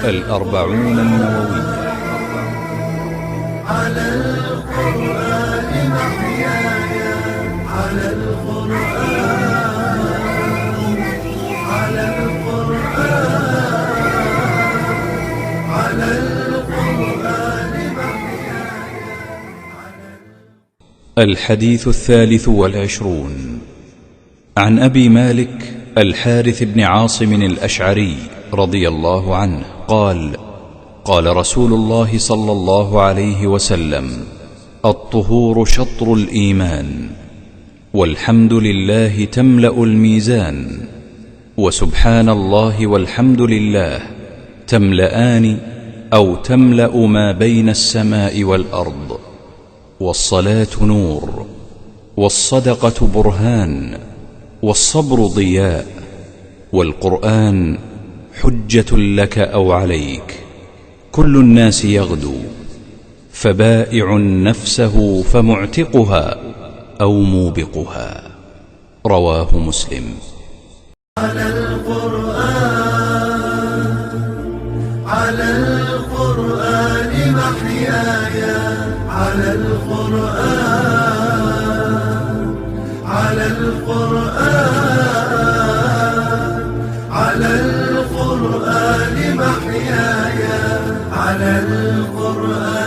الأربعون النووية. على القرآن محياي، على القرآن، على القرآن، على القرآن محياي. الحديث 23 عن أبي مالك الحارث بن عاصم الأشعري رضي الله عنه قال: قال رسول الله صلى الله عليه وسلم: الطهور شطر الإيمان، والحمد لله تملأ الميزان، وسبحان الله والحمد لله تملأان أو تملأ ما بين السماء والأرض، والصلاة نور، والصدقة برهان، والصبر ضياء، والقرآن حجة لك أو عليك. كل الناس يغدو، فبائع نفسه فمعتقها أو موبقها. رواه مسلم. على القرآن، على القرآن محياي، على القرآن، على القرآن، على القرآن محياي، على القرآن.